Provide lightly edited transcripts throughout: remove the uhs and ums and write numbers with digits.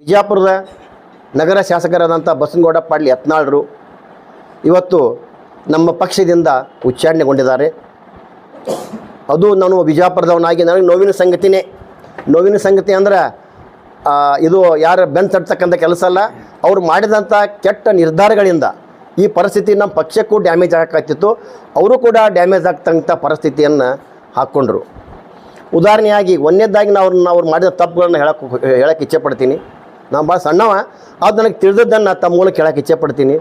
ವಿಜಯಪುರದ ನಗರ ಶಾಸಕರಾದಂಥ ಬಸನಗೌಡ ಪಾಟೀಲ್ ಯತ್ನಾಳರು ಇವತ್ತು ನಮ್ಮ ಪಕ್ಷದಿಂದ ಉಚ್ಚಾಟನೆಗೊಂಡಿದ್ದಾರೆ. ಅದು ನಾನು ವಿಜಯಪುರದವನಾಗಿ ನನಗೆ ನೋವಿನ ಸಂಗತಿ ಅಂದ್ರೆ ಇದು ಯಾರು ಬೆನ್ನು ತಟ್ಟತಕ್ಕಂಥ ಕೆಲಸ ಅಲ್ಲ. ಅವರು ಮಾಡಿದಂಥ ಕೆಟ್ಟ ನಿರ್ಧಾರಗಳಿಂದ ಈ ಪರಿಸ್ಥಿತಿ ನಮ್ಮ ಪಕ್ಷಕ್ಕೂ ಡ್ಯಾಮೇಜ್ ಆಗಕ್ಕಾಗ್ತಿತ್ತು, ಅವರು ಕೂಡ ಡ್ಯಾಮೇಜ್ ಆಗ್ತಕ್ಕಂಥ ಪರಿಸ್ಥಿತಿಯನ್ನು ಹಾಕ್ಕೊಂಡ್ರು. ಉದಾಹರಣೆಯಾಗಿ ಒಂದನೇದಾಗಿ ಅವ್ರು ಮಾಡಿದ ತಪ್ಪುಗಳನ್ನು ಹೇಳಕ್ಕೆ ಇಚ್ಛೆಪಡ್ತೀನಿ. ನಾನು ಭಾಳ ಸಣ್ಣವ, ಅದು ನನಗೆ ತಿಳಿದದ್ದನ್ನು ತಮ್ಮ ಮೂಲಕ ಹೇಳಕ್ಕೆ ಇಚ್ಛೆಪಡ್ತೀನಿ.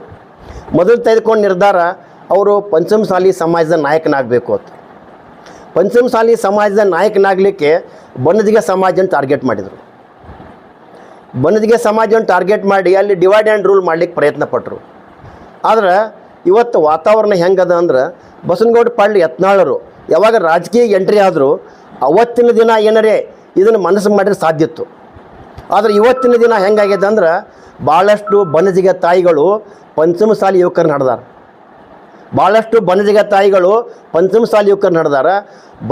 ಮೊದಲು ತೆಗೆದುಕೊಂಡು ನಿರ್ಧಾರ ಅವರು ಪಂಚಮಸಾಲಿ ಸಮಾಜದ ನಾಯಕನಾಗಬೇಕು ಅಂತ. ಪಂಚಮಸಾಲಿ ಸಮಾಜದ ನಾಯಕನಾಗಲಿಕ್ಕೆ ಬನ್ನದಿಗೆ ಸಮಾಜನ ಟಾರ್ಗೆಟ್ ಮಾಡಿದರು. ಬನ್ನದಿಗೆ ಸಮಾಜವನ್ನು ಟಾರ್ಗೆಟ್ ಮಾಡಿ ಅಲ್ಲಿ ಡಿವೈಡ್ ಆ್ಯಂಡ್ ರೂಲ್ ಮಾಡಲಿಕ್ಕೆ ಪ್ರಯತ್ನ ಪಟ್ಟರು. ಆದ್ರೆ ಇವತ್ತು ವಾತಾವರಣ ಹೆಂಗದ ಅಂದ್ರೆ ಬಸನಗೌಡ ಪಾಟೀಲ್ ಯತ್ನಾಳರು ಯಾವಾಗ ರಾಜಕೀಯ ಎಂಟ್ರಿ ಆದರೂ ಅವತ್ತಿನ ದಿನ ಏನರೇ ಇದನ್ನು ಮನಸ್ಸು ಮಾಡಿದ್ರೆ ಸಾಧ್ಯ ಇತ್ತು. ಆದರೆ ಇವತ್ತಿನ ದಿನ ಹೆಂಗಾಗಿದೆ ಅಂದ್ರೆ ಭಾಳಷ್ಟು ಬನ್ನದಿಗೆ ತಾಯಿಗಳು ಪಂಚಮಸಾಲಿ ಯುವಕರನ್ನ ನಡೆದಾರ. ಭಾಳಷ್ಟು ಬನ್ನದಿಗೆ ತಾಯಿಗಳು ಪಂಚಮಸಾಲಿ ಯುವಕರನ್ನ ನಡೆದಾರ.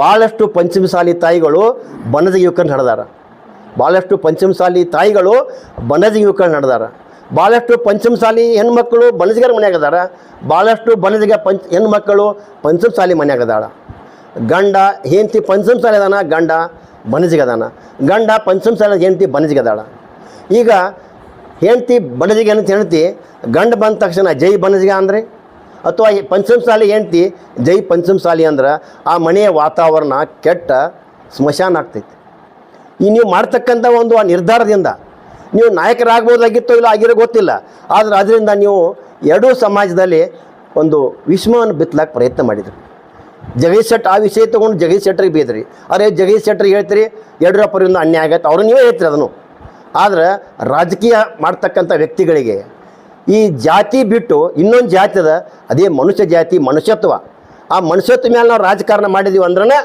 ಭಾಳಷ್ಟು ಪಂಚಮಸಾಲಿ ತಾಯಿಗಳು ಬನ್ನದಿಗೆ ಯುವಕರನ್ನ ನಡೆದಾರ. ಭಾಳಷ್ಟು ಪಂಚಮಸಾಲಿ ತಾಯಿಗಳು ಬನ್ನದಿಗೆ ಯುವಕರನ್ನ ನಡೆದಾರ. ಭಾಳಷ್ಟು ಪಂಚಮಸಾಲಿ ಹೆಣ್ಮಕ್ಕಳು ಬನ್ನದಿಗರ ಮನ್ಯಾಗದಾರ. ಭಾಳಷ್ಟು ಬನ್ನದಿಗೆ ಹೆಣ್ಮಕ್ಕಳು ಪಂಚಮಸಾಲಿ ಮನ್ಯಾಗದಾಳ. ಗಂಡ ಹೆಂಡತಿ ಪಂಚಮಸಾಲಿ ಅದಾನ, ಗಂಡ ಬನ್ನದಿಗೆ ಅದಾನ. ಗಂಡ ಪಂಚಮಸಾಲಿ ಹೆಂಡತಿ ಬನ್ನದಿಗೆ ಅದಾಳ. ಈಗ ಹೆಂಡತಿ ಬನ್ನದಿಗೆ ಅಂತ ಹೆಂಡತಿ ಗಂಡ ಬಂದ ತಕ್ಷಣ ಜೈ ಬನ್ನದಿಗೆ ಅಂದರೆ, ಅಥವಾ ಪಂಚಮಸಾಲಿ ಹೆಂಡತಿ ಜೈ ಪಂಚಮಸಾಲಿ ಅಂದ್ರೆ ಆ ಮನೆಯ ವಾತಾವರಣ ಕೆಟ್ಟ ಸ್ಮಶಾನ ಆಗ್ತೈತಿ. ಈ ನೀವು ಮಾಡ್ತಕ್ಕಂಥ ಒಂದು ಆ ನಿರ್ಧಾರದಿಂದ ನೀವು ನಾಯಕರಾಗ್ಬೋದಾಗಿತ್ತೋ ಇಲ್ಲ ಆಗಿರೋ ಗೊತ್ತಿಲ್ಲ, ಆದರೆ ಅದರಿಂದ ನೀವು ಎರಡೂ ಸಮಾಜದಲ್ಲಿ ಒಂದು ವಿಷಮವನ್ನು ಬಿತ್ತಲಾಕ ಪ್ರಯತ್ನ ಮಾಡಿದರು. ಜಗದೀಶ್ ಶೆಟ್ಟರ್ ಆ ವಿಷಯ ತೊಗೊಂಡು ಜಗದೀಶ್ ಶೆಟ್ಟರಿಗೆ ಬೇದ್ರಿ. ಅರೆ ಜಗದೀಶ್ ಶೆಟ್ಟರಿಗೆ ಹೇಳ್ತೀರಿ ಯಡಿಯೂರಪ್ಪರಿಂದ ಅನ್ಯಾಯ ಆಗತ್ತೆ, ಅವರು ನೀವೇ ಹೇಳ್ತೀರಿ ಅದನ್ನು. ಆದರೆ ರಾಜಕೀಯ ಮಾಡ್ತಕ್ಕಂಥ ವ್ಯಕ್ತಿಗಳಿಗೆ ಈ ಜಾತಿ ಬಿಟ್ಟು ಇನ್ನೊಂದು ಜಾತಿ ಅದ, ಅದೇ ಮನುಷ್ಯ ಜಾತಿ, ಮನುಷ್ಯತ್ವ. ಆ ಮನುಷ್ಯತ್ವ ಮೇಲೆ ನಾವು ರಾಜಕಾರಣ ಮಾಡಿದ್ದೀವಿ ಅಂದ್ರೆ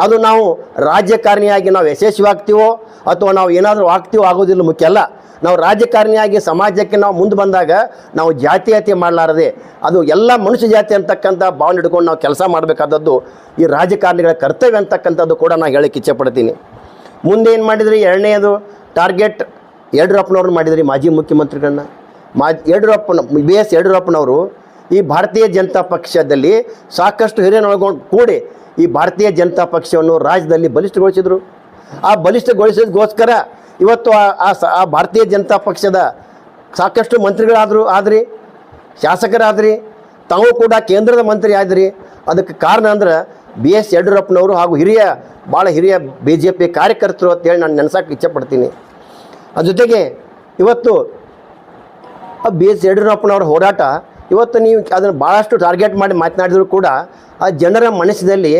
ಅದು ನಾವು ರಾಜಕಾರಣಿಯಾಗಿ ನಾವು ಯಶಸ್ವಿಯಾಗ್ತೀವೋ ಅಥವಾ ನಾವು ಏನಾದರೂ ಆಗ್ತೀವೋ ಆಗೋದಿಲ್ಲ ಮುಖ್ಯ ಅಲ್ಲ. ನಾವು ರಾಜಕಾರಣಿಯಾಗಿ ಸಮಾಜಕ್ಕೆ ನಾವು ಮುಂದೆ ಬಂದಾಗ ನಾವು ಜಾತೀಯತೆ ಮಾಡಲಾರದೆ ಅದು ಎಲ್ಲ ಮನುಷ್ಯ ಜಾತಿ ಅಂತಕ್ಕಂಥ ಭಾವನೆ ಹಿಡ್ಕೊಂಡು ನಾವು ಕೆಲಸ ಮಾಡಬೇಕಾದದ್ದು ಈ ರಾಜಕಾರಣಿಗಳ ಕರ್ತವ್ಯ ಅಂತಕ್ಕಂಥದ್ದು ಕೂಡ ನಾನು ಹೇಳಕ್ಕೆ ಇಚ್ಛೆಪಡ್ತೀನಿ. ಮುಂದೆ ಏನು ಮಾಡಿದ್ರಿ, ಎರಡನೇದು ಟಾರ್ಗೆಟ್ ಯಡಿಯೂರಪ್ಪನವ್ರನ್ನ ಮಾಡಿದ್ರಿ, ಮಾಜಿ ಮುಖ್ಯಮಂತ್ರಿಗಳನ್ನ. BS ಯಡಿಯೂರಪ್ಪನವರು ಈ ಭಾರತೀಯ ಜನತಾ ಪಕ್ಷದಲ್ಲಿ ಸಾಕಷ್ಟು ಹಿರಿಯರೊಳಗೊಂಡು ಕೂಡಿ ಈ ಭಾರತೀಯ ಜನತಾ ಪಕ್ಷವನ್ನು ರಾಜ್ಯದಲ್ಲಿ ಬಲಿಷ್ಠಗೊಳಿಸಿದರು. ಆ ಬಲಿಷ್ಠಗೊಳಿಸೋದಕ್ಕೋಸ್ಕರ ಇವತ್ತು ಆ ಭಾರತೀಯ ಜನತಾ ಪಕ್ಷದ ಸಾಕಷ್ಟು ಮಂತ್ರಿಗಳಾದ್ರಿ, ಶಾಸಕರಾದ್ರಿ, ತಾವು ಕೂಡ ಕೇಂದ್ರದ ಮಂತ್ರಿ ಆದ್ರಿ. ಅದಕ್ಕೆ ಕಾರಣ ಅಂದ್ರೆ BS ಯಡಿಯೂರಪ್ಪನವರು ಹಾಗೂ ಭಾಳ ಹಿರಿಯ BJP ಕಾರ್ಯಕರ್ತರು ಅಂತೇಳಿ ನಾನು ನೆನೆಸೋಕೆ ಇಚ್ಛೆಪಡ್ತೀನಿ. ಅದ್ರ ಜೊತೆಗೆ ಇವತ್ತು BS ಯಡಿಯೂರಪ್ಪನವ್ರ ಹೋರಾಟ ಇವತ್ತು ನೀವು ಅದನ್ನು ಭಾಳಷ್ಟು ಟಾರ್ಗೆಟ್ ಮಾಡಿ ಮಾತನಾಡಿದ್ರು ಕೂಡ ಆ ಜನರ ಮನಸ್ಸಿನಲ್ಲಿ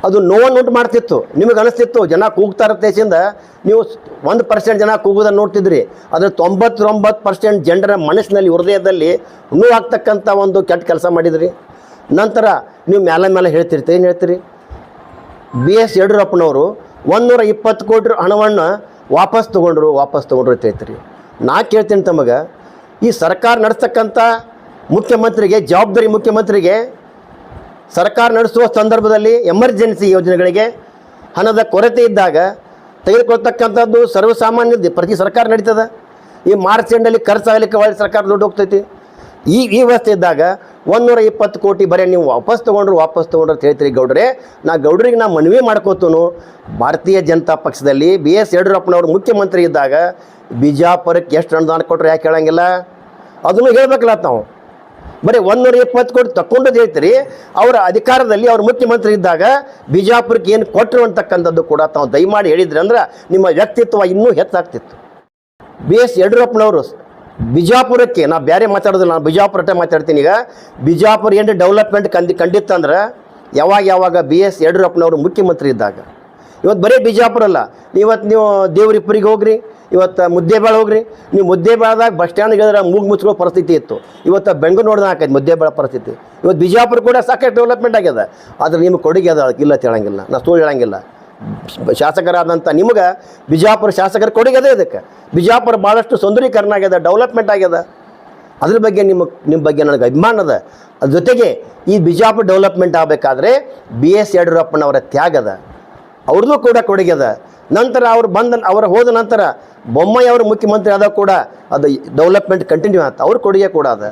ಅದು ನೋವನ್ನುಂಟು ಮಾಡ್ತಿತ್ತು. ನಿಮಗೆ ಅನಿಸ್ತಿತ್ತು ಜನ ಕೂಗ್ತಾ ಇರತ್ತೇಸಿಂದ ನೀವು 1% ಜನ ಕೂಗೋದನ್ನು ನೋಡ್ತಿದ್ರಿ. ಆದರೆ 99% ಜನರ ಮನಸ್ಸಿನಲ್ಲಿ ಹೃದಯದಲ್ಲಿ ನೋವಾಗ್ತಕ್ಕಂಥ ಒಂದು ಕೆಟ್ಟ ಕೆಲಸ ಮಾಡಿದ್ರಿ. ನಂತರ ನೀವು ಮೇಲೆ ಹೇಳ್ತಿರ್ತೀರಿ, ಏನು ಹೇಳ್ತೀರಿ, BS ಯಡಿಯೂರಪ್ಪನವರು 120 ಕೋಟಿ ಹಣವನ್ನು ವಾಪಸ್ ತೊಗೊಂಡ್ರು ಅಂತ ಹೇಳ್ತೀರಿ. ನಾ ಕೇಳ್ತೀನಿ ತಮಗೆ, ಈ ಸರ್ಕಾರ ನಡೆಸ್ತಕ್ಕಂಥ ಮುಖ್ಯಮಂತ್ರಿಗೆ, ಜವಾಬ್ದಾರಿ ಮುಖ್ಯಮಂತ್ರಿಗೆ ಸರ್ಕಾರ ನಡೆಸುವ ಸಂದರ್ಭದಲ್ಲಿ ಎಮರ್ಜೆನ್ಸಿ ಯೋಜನೆಗಳಿಗೆ ಹಣದ ಕೊರತೆ ಇದ್ದಾಗ ತೆಗೆದುಕೊಳ್ತಕ್ಕಂಥದ್ದು ಸರ್ವಸಾಮಾನ್ಯ ಪ್ರತಿ ಸರ್ಕಾರ ನಡೀತದೆ. ಈ ಮಾರ್ಚ್ ಎಂಡಲ್ಲಿ ಖರ್ಚಾಗಲಿಕ್ಕೆ ಒಳ್ಳೆ ಸರ್ಕಾರ ದುಡ್ಡು ಹೋಗ್ತೈತಿ. ಈ ವ್ಯವಸ್ಥೆ ಇದ್ದಾಗ 120 ಕೋಟಿ ಬರೀ ನೀವು ವಾಪಸ್ ತೊಗೊಂಡ್ರು ಅಂತ ಹೇಳ್ತೀರಿ. ಗೌಡ್ರಿಗೆ ನಾ ಮನವಿ ಮಾಡ್ಕೋತನು, ಭಾರತೀಯ ಜನತಾ ಪಕ್ಷದಲ್ಲಿ BS ಯಡಿಯೂರಪ್ಪನವರು ಮುಖ್ಯಮಂತ್ರಿ ಇದ್ದಾಗ ಬಿಜಾಪುರಕ್ಕೆ ಎಷ್ಟು ಅನುದಾನ ಕೊಟ್ಟರು ಯಾಕೆ ಹೇಳಂಗಿಲ್ಲ, ಅದನ್ನು ಹೇಳ್ಬೇಕಲ್ಲ. ನಾವು ಬರೀ 120 ಕೋಟಿ ತಗೊಂಡದ್ದು ಹೇಳ್ತೀರಿ. ಅವರ ಅಧಿಕಾರದಲ್ಲಿ ಅವ್ರ ಮುಖ್ಯಮಂತ್ರಿ ಇದ್ದಾಗ ಬಿಜಾಪುರಕ್ಕೆ ಏನು ಕೊಟ್ಟರು ಅಂತಕ್ಕಂಥದ್ದು ಕೂಡ ತಾವು ದಯಮಾಡಿ ಹೇಳಿದ್ರಿ ಅಂದ್ರೆ ನಿಮ್ಮ ವ್ಯಕ್ತಿತ್ವ ಇನ್ನೂ ಹೆಚ್ಚಾಗ್ತಿತ್ತು. BS ಯಡಿಯೂರಪ್ಪನವರು ಬಿಜಾಪುರಕ್ಕೆ, ನಾ ಬೇರೆ ಮಾತಾಡೋದಿಲ್ಲ, ನಾನು ಬಿಜಾಪುರಟ್ಟೆ ಮಾತಾಡ್ತೀನಿ. ಈಗ ಬಿಜಾಪುರ ಏನು ಡೆವಲಪ್ಮೆಂಟ್ ಕಂಡಿತ್ತಂದ್ರೆ ಯಾವಾಗ BS ಯಡಿಯೂರಪ್ಪನವರು ಮುಖ್ಯಮಂತ್ರಿ ಇದ್ದಾಗ. ಇವತ್ತು ಬರೀ ಬಿಜಾಪುರ ಅಲ್ಲ, ಇವತ್ತು ನೀವು ದೇವರಿಪ್ಪರಿಗೆ ಹೋಗ್ರಿ, ಇವತ್ತು ಮುದ್ದೇಬೇಳೆ ಹೋಗ್ರಿ. ನೀವು ಮುದ್ದೇಬೇಳದಾಗ ಬಸ್ ಸ್ಟ್ಯಾಂಡ್ಗೆ ಹೇಳಿದ್ರೆ ಮೂಗು ಮುಚ್ಕೊಳ್ಳೋ ಪರಿಸ್ಥಿತಿ ಇತ್ತು. ಇವತ್ತು ಬೆಂಗಳೂರು ನೋಡಿದ್ರೆ ಹಾಕೈತೆ ಮುದ್ದೇಬೇಳೆ ಪರಿಸ್ಥಿತಿ. ಇವತ್ತು ಬಿಜಾಪುರ ಕೂಡ ಸಾಕಷ್ಟು ಡೆವಲಪ್ಮೆಂಟ್ ಆಗ್ಯದ. ಆದರೆ ನಿಮ್ಗೆ ಕೊಡುಗೆ ಅದ ಇಲ್ಲ ಹೇಳಂಗಿಲ್ಲ, ನಾ ಸುಳ್ಳು ಹೇಳಂಗಿಲ್ಲ. ಶಾಸಕರಾದಂಥ ನಿಮ್ಗೆ ಬಿಜಾಪುರ ಶಾಸಕರ ಕೊಡುಗೆ ಅದೇ. ಇದಕ್ಕೆ ಬಿಜಾಪುರ ಭಾಳಷ್ಟು ಸುಂದರೀಕರಣ ಆಗ್ಯದ, ಡೆವಲಪ್ಮೆಂಟ್ ಆಗ್ಯದ. ಅದ್ರ ಬಗ್ಗೆ ನಿಮ್ಮ ಬಗ್ಗೆ ನನಗೆ ಅಭಿಮಾನ ಅದ. ಅದ್ರ ಜೊತೆಗೆ ಈ ಬಿಜಾಪುರ ಡೆವಲಪ್ಮೆಂಟ್ ಆಗಬೇಕಾದ್ರೆ BS ಯಡಿಯೂರಪ್ಪನವರ ತ್ಯಾಗದ, ಅವ್ರದ್ದು ಕೂಡ ಕೊಡುಗೆ ಅದ. ನಂತರ ಅವರು ಹೋದ ನಂತರ ಬೊಮ್ಮಾಯಿ ಅವರು ಮುಖ್ಯಮಂತ್ರಿ ಆದಾಗ ಕೂಡ ಅದು ಡೆವಲಪ್ಮೆಂಟ್ ಕಂಟಿನ್ಯೂ ಆಯ್ತು, ಅವ್ರ ಕೊಡುಗೆ ಕೂಡ ಅದ.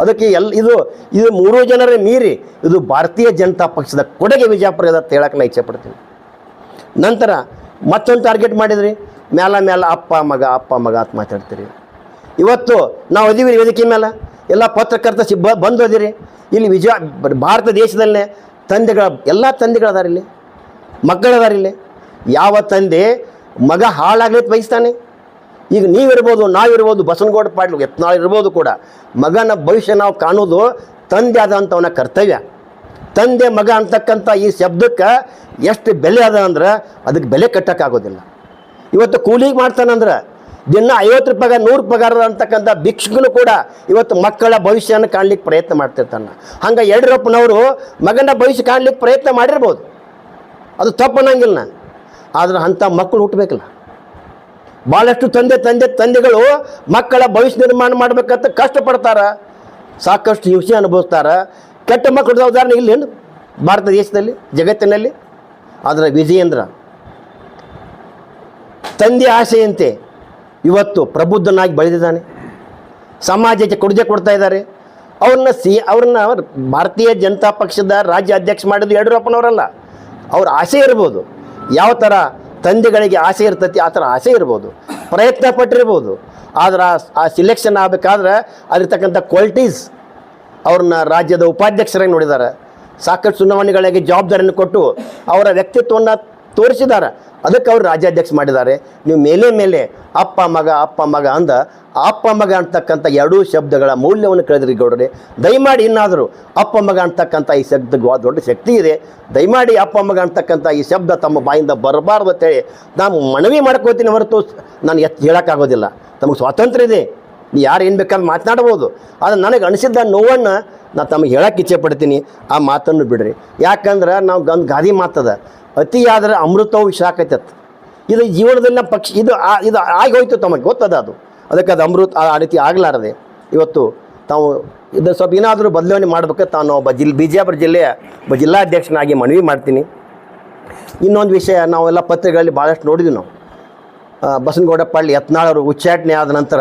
ಅದಕ್ಕೆ ಇದು ಮೂರು ಜನರ ಮೀರಿ ಇದು ಭಾರತೀಯ ಜನತಾ ಪಕ್ಷದ ಕೊಡುಗೆ ವಿಜಯಪುರ ಅಂತ ಹೇಳಕ್ಕೆ ನಾನು ಇಚ್ಛೆಪಡ್ತೀನಿ. ನಂತರ ಮತ್ತೊಂದು ಟಾರ್ಗೆಟ್ ಮಾಡಿದ್ರಿ, ಮ್ಯಾಲ ಅಪ್ಪ ಮಗ ಅಂತ ಮಾತಾಡ್ತೀರಿ. ಇವತ್ತು ನಾವು ಅದೀವಿ ವೇದಿಕೆ ಮೇಲೆ, ಎಲ್ಲ ಪತ್ರಕರ್ತ ಬಂದು ಅದಿರಿ. ಇಲ್ಲಿ ಭಾರತ ದೇಶದಲ್ಲೇ ಎಲ್ಲ ತಂದೆಗಳದಾರ, ಇಲ್ಲಿ ಮಕ್ಕಳದಾರ. ಇಲ್ಲಿ ಯಾವ ತಂದೆ ಮಗ ಹಾಳಾಗ್ಲಿಕ್ಕೆ ಬಯಸ್ತಾನೆ? ಈಗ ನೀವಿರ್ಬೋದು, ನಾವಿರ್ಬೋದು, ಬಸನಗೌಡ ಪಾಟೀಲ್ ಯತ್ನಾಳ್ ಇರ್ಬೋದು ಕೂಡ, ಮಗನ ಭವಿಷ್ಯ ನಾವು ಕಾಣೋದು ತಂದೆ ಆದಂಥವನ ಕರ್ತವ್ಯ. ತಂದೆ ಮಗ ಅಂತಕ್ಕಂಥ ಈ ಶಬ್ದಕ್ಕೆ ಎಷ್ಟು ಬೆಲೆ ಅದ ಅಂದ್ರೆ ಅದಕ್ಕೆ ಬೆಲೆ ಕಟ್ಟೋಕ್ಕಾಗೋದಿಲ್ಲ. ಇವತ್ತು ಕೂಲಿಗೆ ಮಾಡ್ತಾನಂದ್ರೆ ದಿನ 50 ರೂಪಾಯಿ 100 ಪಗಾರ ಅಂತಕ್ಕಂಥ ಭಿಕ್ಷುಕನು ಕೂಡ ಇವತ್ತು ಮಕ್ಕಳ ಭವಿಷ್ಯನ ಕಾಣ್ಲಿಕ್ಕೆ ಪ್ರಯತ್ನ ಮಾಡ್ತಿರ್ತಾನೆ. ಹಂಗೆ ಯಡಿಯೂರಪ್ಪನವರು ಮಗನ ಭವಿಷ್ಯ ಕಾಣ್ಲಿಕ್ಕೆ ಪ್ರಯತ್ನ ಮಾಡಿರ್ಬೋದು, ಅದು ತಪ್ಪು ಅನ್ನಂಗಿಲ್ಲ. ಆದ್ರೆ ಅಂಥ ಮಕ್ಕಳು ಹುಟ್ಟಬೇಕಲ್ಲ. ಭಾಳಷ್ಟು ತಂದೆಗಳು ಮಕ್ಕಳ ಭವಿಷ್ಯ ನಿರ್ಮಾಣ ಮಾಡ್ಬೇಕಂತ ಕಷ್ಟಪಡ್ತಾರ, ಸಾಕಷ್ಟು ಹಿಂಸೆ ಅನುಭವಿಸ್ತಾರ. ಕೆಟ್ಟ ಮಕ್ಕಳದ ಉದಾಹರಣೆ ಇಲ್ಲೇನು ಭಾರತ ದೇಶದಲ್ಲಿ, ಜಗತ್ತಿನಲ್ಲಿ? ಆದರೆ ವಿಜಯೇಂದ್ರ ತಂದೆ ಆಸೆಯಂತೆ ಇವತ್ತು ಪ್ರಬುದ್ಧನಾಗಿ ಬೆಳೆದಿದ್ದಾನೆ, ಸಮಾಜಕ್ಕೆ ಕೊಡುಗೆ ಕೊಡ್ತಾ ಇದ್ದಾರೆ. ಅವ್ರನ್ನ ಭಾರತೀಯ ಜನತಾ ಪಕ್ಷದ ರಾಜ್ಯ ಅಧ್ಯಕ್ಷ ಮಾಡಿದ್ದು ಯಡಿಯೂರಪ್ಪನವರಲ್ಲ. ಅವ್ರ ಆಸೆ ಇರ್ಬೋದು, ಯಾವ ಥರ ತಂದೆಗಳಿಗೆ ಆಸೆ ಇರ್ತೈತಿ ಆ ಥರ ಆಸೆ ಇರ್ಬೋದು, ಪ್ರಯತ್ನ ಪಟ್ಟಿರ್ಬೋದು. ಆದ್ರೆ ಆ ಸಿಲೆಕ್ಷನ್ ಆಗಬೇಕಾದ್ರೆ ಅಲ್ಲಿರ್ತಕ್ಕಂಥ ಕ್ವಾಲಿಟೀಸ್ ಅವ್ರನ್ನ ರಾಜ್ಯದ ಉಪಾಧ್ಯಕ್ಷರಾಗಿ ನೋಡಿದ್ದಾರೆ. ಸಾಕಷ್ಟು ಚುನಾವಣೆಗಳಿಗೆ ಜವಾಬ್ದಾರಿಯನ್ನು ಕೊಟ್ಟು ಅವರ ವ್ಯಕ್ತಿತ್ವವನ್ನು ತೋರಿಸಿದ್ದಾರೆ. ಅದಕ್ಕೆ ಅವರು ರಾಜ್ಯಾಧ್ಯಕ್ಷ ಮಾಡಿದ್ದಾರೆ. ನೀವು ಮೇಲೆ ಅಪ್ಪ ಮಗ ಅಂದ ಅಪ್ಪ ಮಗ ಅಂತಕ್ಕಂಥ ಎರಡೂ ಶಬ್ದಗಳ ಮೌಲ್ಯವನ್ನು ಕಳೆದ್ರಿ ಗೌಡ್ರೆ. ದಯಮಾಡಿ ಇನ್ನಾದರೂ ಅಪ್ಪ ಮಗ ಅಂತಕ್ಕಂಥ ಈ ಶಬ್ದಕ್ಕೆ ದೊಡ್ಡ ಶಕ್ತಿ ಇದೆ. ದಯಮಾಡಿ ಅಪ್ಪ ಮಗ ಅಂತಕ್ಕಂಥ ಈ ಶಬ್ದ ತಮ್ಮ ಬಾಯಿಂದ ಬರಬಾರ್ದು ಅಂತೇಳಿ ನಾನು ಮನವಿ ಮಾಡ್ಕೋತೀನಿ ಹೊರತು ನಾನು ಹೇಳೋಕ್ಕಾಗೋದಿಲ್ಲ. ತಮಗೆ ಸ್ವಾತಂತ್ರ್ಯ ಇದೆ, ನೀವು ಯಾರು ಏನು ಬೇಕಾದ್ರೆ ಮಾತನಾಡ್ಬೋದು. ಆದರೆ ನನಗೆ ಅನಿಸಿದ್ದ ನೋವನ್ನು ನಾನು ತಮಗೆ ಹೇಳೋಕ್ಕೆ ಇಚ್ಛೆ ಪಡ್ತೀನಿ. ಆ ಮಾತನ್ನು ಬಿಡ್ರಿ. ಯಾಕಂದ್ರೆ ನಾವು ಗಾದಿ ಮಾತದ, ಅತಿಯಾದರೆ ಅಮೃತವು ವಿಷ ಆಕೈತತ್. ಇದು ಜೀವನದಲ್ಲಿ ಪಕ್ಷ ಇದು ಆಗಿ ಹೋಯ್ತು, ತಮಗೆ ಗೊತ್ತದ ಅದು. ಅದಕ್ಕೆ ಅದು ಅಮೃತ ಆ ರೀತಿ ಆಗಲಾರದೆ ಇವತ್ತು ತಾವು ಇದು ಸ್ವಲ್ಪ ಏನಾದರೂ ಬದಲಾವಣೆ ಮಾಡಬೇಕು. ತಾನು ಒಬ್ಬ ಬಿಜಾಪುರ ಜಿಲ್ಲೆಯ ಒಬ್ಬ ಜಿಲ್ಲಾಧ್ಯಕ್ಷನಾಗಿ ಮನವಿ ಮಾಡ್ತೀನಿ. ಇನ್ನೊಂದು ವಿಷಯ, ನಾವೆಲ್ಲ ಪತ್ರಿಕೆಗಳಲ್ಲಿ ಭಾಳಷ್ಟು ನೋಡಿದ್ವಿ. ನಾವು ಬಸನಗೌಡ ಪಾಟೀಲ್ ಯತ್ನಾಳ್ ಅವರು ಉಚ್ಚಾಟನೆ ಆದ ನಂತರ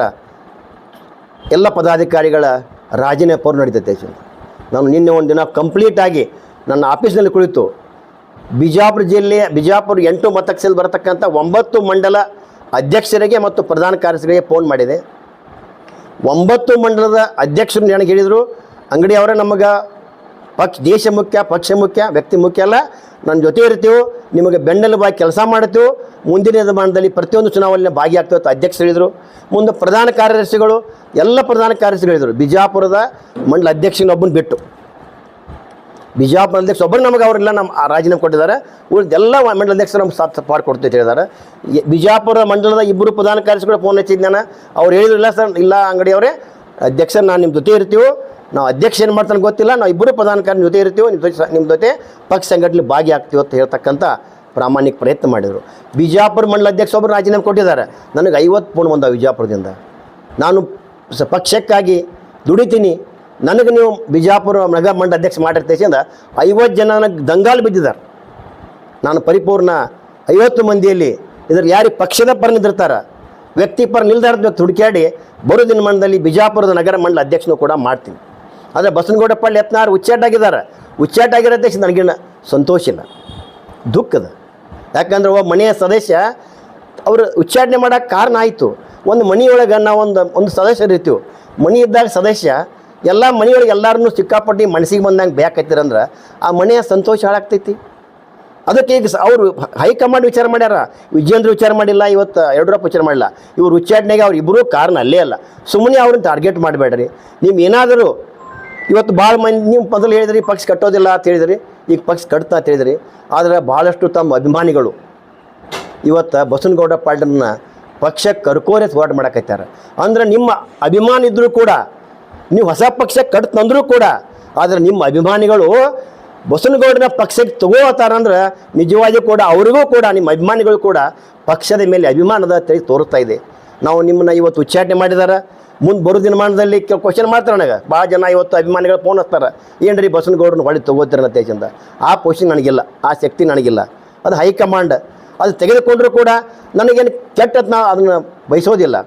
ಎಲ್ಲ ಪದಾಧಿಕಾರಿಗಳ ರಾಜೀನಾಮೆ ಪೌರ್ ನಡೀತೈತೆ. ನಾನು ನಿನ್ನೆ ಒಂದು ದಿನ ಕಂಪ್ಲೀಟಾಗಿ ನನ್ನ ಆಫೀಸ್ನಲ್ಲಿ ಕುಳಿತು ಬಿಜಾಪುರ 8 ಮತಕ್ಷೇತ್ರದಲ್ಲಿ ಬರತಕ್ಕಂಥ 9 ಮಂಡಲ ಅಧ್ಯಕ್ಷರಿಗೆ ಮತ್ತು ಪ್ರಧಾನ ಕಾರ್ಯದರ್ಶಿಗಳಿಗೆ ಫೋನ್ ಮಾಡಿದೆ. 9 ಮಂಡಲದ ಅಧ್ಯಕ್ಷರು ನನಗೆ ಹೇಳಿದರು, ಅಂಗಡಿ ಅವರೇ ನಮಗೆ ದೇಶ ಮುಖ್ಯ, ಪಕ್ಷ ಮುಖ್ಯ, ವ್ಯಕ್ತಿ ಮುಖ್ಯ ಅಲ್ಲ, ನನ್ನ ಜೊತೆ ಇರ್ತೀವಿ, ನಿಮಗೆ ಬೆನ್ನೆಲುಬಾಗಿ ಕೆಲಸ ಮಾಡ್ತೀವಿ, ಮುಂದಿನ ನಿರ್ಮಾಣದಲ್ಲಿ ಪ್ರತಿಯೊಂದು ಚುನಾವಣೆಯಲ್ಲಿ ಭಾಗಿಯಾಗ್ತೀವಿ ಅಂತ ಅಧ್ಯಕ್ಷರು ಹೇಳಿದರು. ಮುಂದೆ ಪ್ರಧಾನ ಕಾರ್ಯದರ್ಶಿಗಳು ಎಲ್ಲ ಪ್ರಧಾನ ಕಾರ್ಯದರ್ಶಿಗಳು ಹೇಳಿದರು, ಬಿಜಾಪುರದ ಮಂಡಲ ಅಧ್ಯಕ್ಷನೊಬ್ಬನ ಬಿಟ್ಟು ಬಿಜಾಪುರ ಅಧ್ಯಕ್ಷ ಒಬ್ಬರು ನಮಗೆ ಅವರೆಲ್ಲ ನಮ್ಮ ರಾಜೀನಾಮೆ ಕೊಟ್ಟಿದ್ದಾರೆ. ಉಳಿದೆಲ್ಲ ಮಂಡಲ ಅಧ್ಯಕ್ಷರು ನಮ್ಗೆ ಸಪೋರ್ಟ್ ಕೊಡ್ತೀವಿ ಅಂತ ಹೇಳಿದ್ದಾರೆ. ಬಿಜಾಪುರ ಮಂಡಲದ 2 ಪ್ರಧಾನ ಕಾರ್ಯದರ್ಶಿಗಳು ಫೋನ್ ಹಚ್ಚಿದ್ದು ನಾನು. ಅವ್ರು ಹೇಳಿದ್ರು, ಇಲ್ಲ ಸರ್, ಇಲ್ಲ ಅಂಗಡಿಯವರೇ, ಅಧ್ಯಕ್ಷ ನಾನು ನಿಮ್ಮ ಜೊತೆ ಇರ್ತೀವಿ, ನಾವು ಅಧ್ಯಕ್ಷ ಏನು ಮಾಡ್ತಾನೆ ಗೊತ್ತಿಲ್ಲ, ನಾವು 2 ಪ್ರಧಾನ ಕಾರ್ಯ ಜೊತೆ ಇರ್ತೀವಿ, ನಿಮ್ಮ ಜೊತೆ ಪಕ್ಷ ಸಂಘಟನೆ ಭಾಗಿಯಾಗ್ತೀವಿ ಅಂತ ಹೇಳ್ತಕ್ಕಂಥ ಪ್ರಾಮಾಣಿಕ ಪ್ರಯತ್ನ ಮಾಡಿದರು. ಬಿಜಾಪುರ ಮಂಡಲ ಅಧ್ಯಕ್ಷ ಒಬ್ಬರು ರಾಜೀನಾಮೆ ಕೊಟ್ಟಿದ್ದಾರೆ. ನನಗೆ 50 ಫೋನ್ ಬಂದ ಬಿಜಾಪುರದಿಂದ. ನಾನು ಪಕ್ಷಕ್ಕಾಗಿ ದುಡಿತೀನಿ, ನನಗೆ ನೀವು ಬಿಜಾಪುರ ನಗರ ಮಂಡಲ ಅಧ್ಯಕ್ಷ ಮಾಡಿರ್ತೇವೆ ಅಂದ 50 ಜನ ನನಗೆ ದಂಗಾಲು ಬಿದ್ದಿದ್ದಾರೆ. ನಾನು ಪರಿಪೂರ್ಣ 50 ಮಂದಿಯಲ್ಲಿ ಇದ್ರಲ್ಲಿ ಯಾರಿಗೆ ಪಕ್ಷದ ಪರ ನಿಂದಿರ್ತಾರೆ, ವ್ಯಕ್ತಿ ಪರ ನಿಲ್ದಾರದ ಹುಡುಕಾಡಿ ಬರೋ ದಿನಮಾನದಲ್ಲಿ ಬಿಜಾಪುರದ ನಗರ ಮಂಡಲ ಅಧ್ಯಕ್ಷನೂ ಕೂಡ ಮಾಡ್ತೀನಿ. ಆದರೆ ಬಸನಗೌಡ ಪಾಟೀಲ್ ಯತ್ನಾಳ್ ಉಚ್ಚಾಟಾಗಿದ್ದಾರೆ. ಉಚ್ಚಾಟಾಗಿರೋ ಅಧ್ಯಕ್ಷ ನನಗೇನು ಸಂತೋಷ ಇಲ್ಲ, ದುಃಖದ. ಯಾಕಂದ್ರೆ ಒಬ್ಬ ಮನೆಯ ಸದಸ್ಯ ಅವರು ಉಚ್ಚಾಟನೆ ಮಾಡೋಕ್ಕೆ ಕಾರಣ ಆಯಿತು. ಒಂದು ಮನೆಯೊಳಗೆ ನಾವು ಒಂದು ಸದಸ್ಯರು ಇರ್ತೀವಿ. ಮನೆ ಇದ್ದಾಗ ಸದಸ್ಯ ಎಲ್ಲ ಮನೆಯೊಳಗೆ ಎಲ್ಲರನ್ನೂ ಸಿಕ್ಕಾಪಟ್ಟು ಮನಸ್ಸಿಗೆ ಬಂದಂಗೆ ಬೇಕೈತಿರಂದ್ರೆ ಆ ಮನೆಯ ಸಂತೋಷ ಹಾಳಾಗ್ತೈತಿ. ಅದಕ್ಕೆ ಈಗ ಅವರು ಹೈಕಮಾಂಡ್ ವಿಚಾರ ಮಾಡ್ಯಾರ, ವಿಜೇಂದ್ರ ವಿಚಾರ ಮಾಡಿಲ್ಲ, ಇವತ್ತು ಯಡಿಯೂರಪ್ಪ ವಿಚಾರ ಮಾಡಿಲ್ಲ. ಇವ್ರು ಉಚ್ಚಾಟನೆಗೆ ಅವ್ರು ಇಬ್ಬರೂ ಕಾರಣ ಅಲ್ಲೇ ಅಲ್ಲ. ಸುಮ್ಮನೆ ಅವ್ರನ್ನ ಟಾರ್ಗೆಟ್ ಮಾಡಬೇಡ್ರಿ. ನೀವು ಏನಾದರೂ ಇವತ್ತು ಭಾಳ ಮಂದಿ ನೀವು ಮೊದಲು ಹೇಳಿದ್ರಿ ಪಕ್ಷ ಕಟ್ಟೋದಿಲ್ಲ ಅಂತ ಹೇಳಿದ್ರಿ, ಈಗ ಪಕ್ಷ ಕಟ್ತಾ ಅಂತ ಹೇಳಿದ್ರಿ. ಆದರೆ ಭಾಳಷ್ಟು ತಮ್ಮ ಅಭಿಮಾನಿಗಳು ಇವತ್ತು ಬಸನಗೌಡ ಪಾಟೀಲ್ನ ಪಕ್ಷಕ್ಕೆ ಕರ್ಕೋರೆ ಹೋರಾಟ ಮಾಡಕತ್ತಾರೆ. ಅಂದ್ರೆ ನಿಮ್ಮ ಅಭಿಮಾನಿ ಇದ್ದರೂ ಕೂಡ, ನೀವು ಹೊಸ ಪಕ್ಷ ಕಟ್ತಂದ್ರೂ ಕೂಡ, ಆದರೆ ನಿಮ್ಮ ಅಭಿಮಾನಿಗಳು ಬಸನಗೌಡನ ಪಕ್ಷಕ್ಕೆ ತಗೋತಾರಂದ್ರೆ ನಿಜವಾಗಿಯೂ ಕೂಡ ಅವರಿಗೂ ಕೂಡ ನಿಮ್ಮ ಅಭಿಮಾನಿಗಳು ಕೂಡ ಪಕ್ಷದ ಮೇಲೆ ಅಭಿಮಾನದ ತಳಿ ತೋರಿಸ್ತಾ ಇದೆ. ನಾವು ನಿಮ್ಮನ್ನ ಇವತ್ತು ಉಚ್ಚಾಟನೆ ಮಾಡಿದ್ದಾರೆ. ಮುಂದೆ ಬರೋ ದಿನಮಾನದಲ್ಲಿ ಕ್ವಶನ್ ಮಾಡ್ತಾರೆ ನನಗೆ ಭಾಳ ಜನ. ಇವತ್ತು ಅಭಿಮಾನಿಗಳು ಫೋನ್ ಹಚ್ತಾರೆ, ಏನ್ರಿ ಬಸನಗೌಡರನ್ನ ಹೊಳಿ ತಗೋತೀರ ಅಂತ. ಆ ಪೊಸಿಷನ್ ನನಗಿಲ್ಲ, ಆ ಶಕ್ತಿ ನನಗಿಲ್ಲ. ಅದು ಹೈಕಮಾಂಡ್ ಅದು ತೆಗೆದುಕೊಂಡರೂ ಕೂಡ ನನಗೇನು ಕೆಟ್ಟದ್ದು ನಾವು ಅದನ್ನು ಬಯಸೋದಿಲ್ಲ.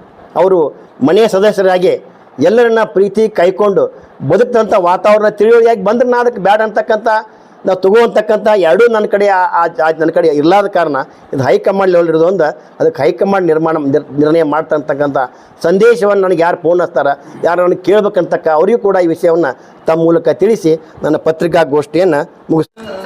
ಅವರು ಮನೆಯ ಸದಸ್ಯರಾಗಿ ಎಲ್ಲರನ್ನ ಪ್ರೀತಿ ಕೈಕೊಂಡು ಬದುಕಂಥ ವಾತಾವರಣ ತಿಳಿಯೋಯಾಗಿ ಬಂದ್ರೆ ನಾನು ಅದಕ್ಕೆ ಬ್ಯಾಡ ಅಂತಕ್ಕಂಥ ನಾವು ತಗೋವಂತಕ್ಕಂಥ ಎರಡೂ ನನ್ನ ಕಡೆ ನನ್ನ ಕಡೆ ಇರಲಾದ ಕಾರಣ ಇದು ಹೈಕಮಾಂಡ್ ಲೆವೆಲ್ ಇರೋದು ಒಂದು ಅದಕ್ಕೆ ಹೈಕಮಾಂಡ್ ನಿರ್ಣಯ ಮಾಡ್ತಕ್ಕಂಥ ಸಂದೇಶವನ್ನು ನನಗೆ ಯಾರು ಫೋನ್ ಹಚ್ತಾರ ಯಾರು ನನಗೆ ಕೇಳಬೇಕಂತಕ್ಕ ಅವರಿಗೂ ಕೂಡ ಈ ವಿಷಯವನ್ನು ತಮ್ಮ ಮೂಲಕ ತಿಳಿಸಿ ನನ್ನ ಪತ್ರಿಕಾಗೋಷ್ಠಿಯನ್ನು ಮುಗಿಸ್ತೀನಿ.